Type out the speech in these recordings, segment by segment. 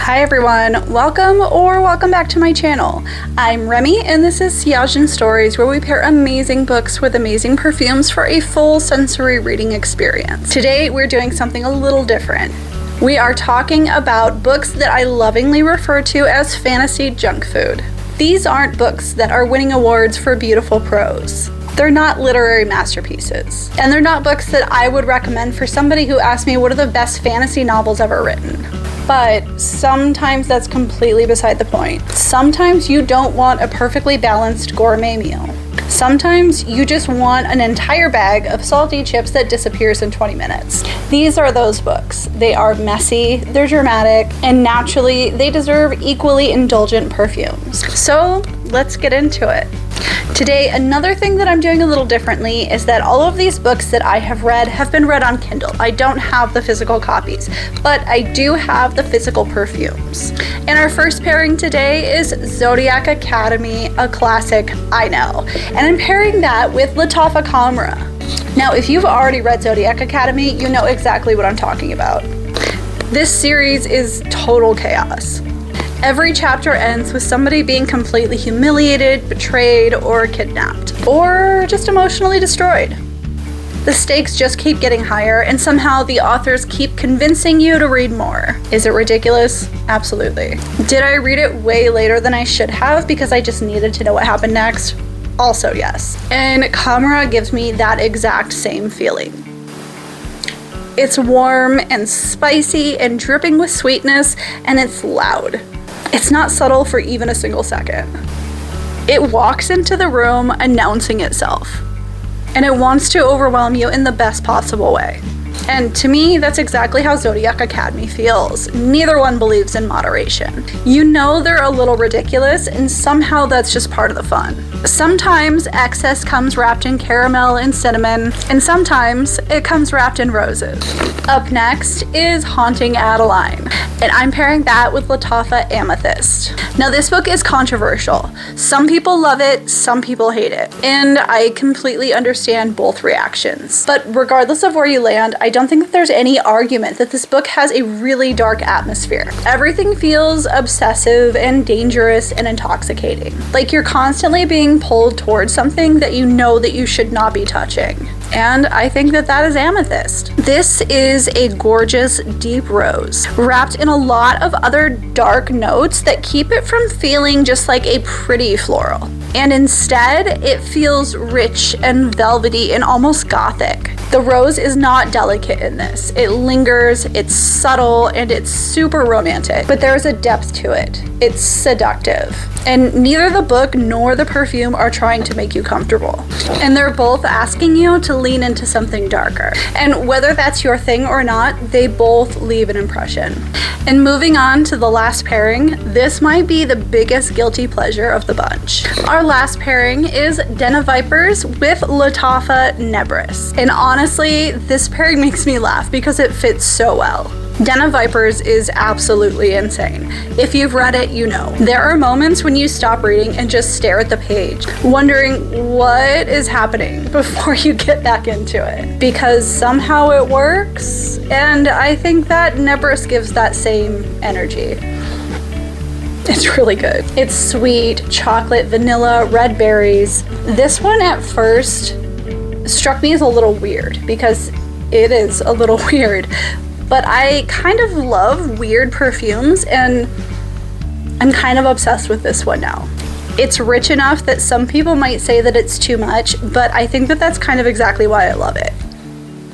Hi everyone, welcome back to my channel. I'm Remy and this is Siajin Stories, where we pair amazing books with amazing perfumes for a full sensory reading experience. Today we're doing something a little different. We are talking about books that I lovingly refer to as fantasy junk food. These aren't books that are winning awards for beautiful prose. They're not literary masterpieces. And they're not books that I would recommend for somebody who asked me what are the best fantasy novels ever written. But sometimes that's completely beside the point. Sometimes you don't want a perfectly balanced gourmet meal. Sometimes you just want an entire bag of salty chips that disappears in 20 minutes. These are those books. They are messy, they're dramatic, and naturally they deserve equally indulgent perfumes. So let's get into it. Today, another thing that I'm doing a little differently is that all of these books that I have been read on Kindle. I don't have the physical copies, but I do have the physical perfumes. And our first pairing today is Zodiac Academy, a classic, I know. And I'm pairing that with Lattafa Khamrah. Now, if you've already read Zodiac Academy, you know exactly what I'm talking about. This series is total chaos. Every chapter ends with somebody being completely humiliated, betrayed, or kidnapped, or just emotionally destroyed. The stakes just keep getting higher, and somehow the authors keep convincing you to read more. Is it ridiculous? Absolutely. Did I read it way later than I should have because I just needed to know what happened next? Also yes. And Khamrah gives me that exact same feeling. It's warm and spicy and dripping with sweetness, and it's loud. It's not subtle for even a single second. It walks into the room announcing itself, and it wants to overwhelm you in the best possible way. And to me, that's exactly how Zodiac Academy feels. Neither one believes in moderation. You know they're a little ridiculous, and somehow that's just part of the fun. Sometimes excess comes wrapped in caramel and cinnamon, and sometimes it comes wrapped in roses. Up next is Haunting Adeline, and I'm pairing that with Lattafa Amethyst. Now this book is controversial. Some people love it, some people hate it, and I completely understand both reactions. But regardless of where you land, I don't think that there's any argument that this book has a really dark atmosphere. Everything feels obsessive and dangerous and intoxicating. Like you're constantly being pulled towards something that you know that you should not be touching. And I think that that is Amethyst. This is a gorgeous deep rose, wrapped in a lot of other dark notes that keep it from feeling just like a pretty floral. And instead, it feels rich and velvety and almost gothic. The rose is not delicate in this. It lingers, it's subtle, and it's super romantic, but there's a depth to it. It's seductive. And neither the book nor the perfume are trying to make you comfortable. And they're both asking you to lean into something darker. And whether that's your thing or not, they both leave an impression. And moving on to the last pairing, this might be the biggest guilty pleasure of the bunch. Our last pairing is Den of Vipers with Lattafa Nebras. And honestly, this pairing makes me laugh because it fits so well. Den of Vipers is absolutely insane. If you've read it, you know. There are moments when you stop reading and just stare at the page, wondering what is happening before you get back into it. Because somehow it works, and I think that Nebras gives that same energy. It's really good. It's sweet, chocolate, vanilla, red berries. This one at first struck me as a little weird because it is a little weird. But I kind of love weird perfumes, and I'm kind of obsessed with this one now. It's rich enough that some people might say that it's too much, but I think that that's kind of exactly why I love it.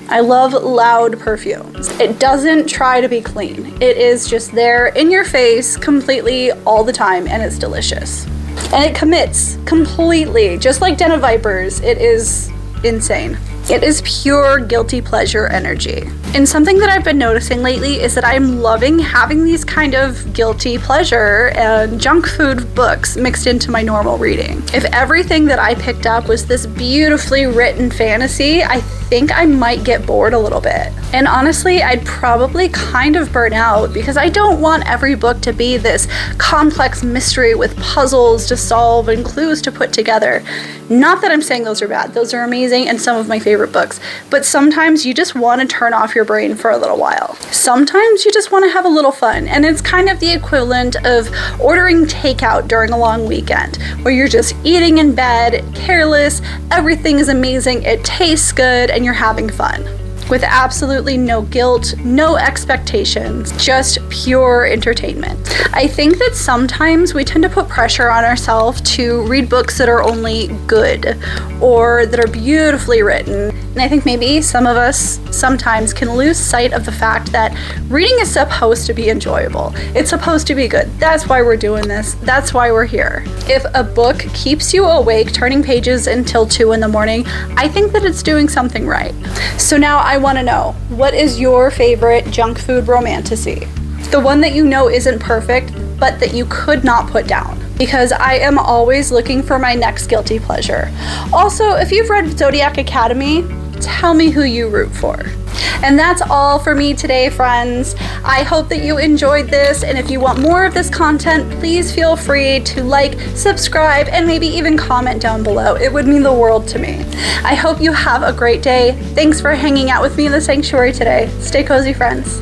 I love loud perfumes. It doesn't try to be clean. It is just there in your face completely all the time, and it's delicious. And it commits completely, just like Den of Vipers. It is insane. It is pure guilty pleasure energy. And something that I've been noticing lately is that I'm loving having these kind of guilty pleasure and junk food books mixed into my normal reading. If everything that I picked up was this beautifully written fantasy, I think I might get bored a little bit. And honestly, I'd probably kind of burn out because I don't want every book to be this complex mystery with puzzles to solve and clues to put together. Not that I'm saying those are bad. Those are amazing and some of my favorite favorite books, but sometimes you just want to turn off your brain for a little while. Sometimes you just want to have a little fun, and it's kind of the equivalent of ordering takeout during a long weekend, where you're just eating in bed, careless, everything is amazing, it tastes good, and you're having fun. With absolutely no guilt, no expectations, just pure entertainment. I think that sometimes we tend to put pressure on ourselves to read books that are only good or that are beautifully written. And I think maybe some of us sometimes can lose sight of the fact that reading is supposed to be enjoyable. It's supposed to be good. That's why we're doing this. That's why we're here. If a book keeps you awake turning pages until 2 in the morning, I think that it's doing something right. So now I want to know, what is your favorite junk food romantasy? The one that you know isn't perfect, but that you could not put down. Because I am always looking for my next guilty pleasure. Also, if you've read Zodiac Academy, tell me who you root for. And that's all for me today, friends. I hope that you enjoyed this, and if you want more of this content, please feel free to like, subscribe, and maybe even comment down below. It would mean the world to me. I hope you have a great day. Thanks for hanging out with me in the sanctuary today. Stay cozy, friends.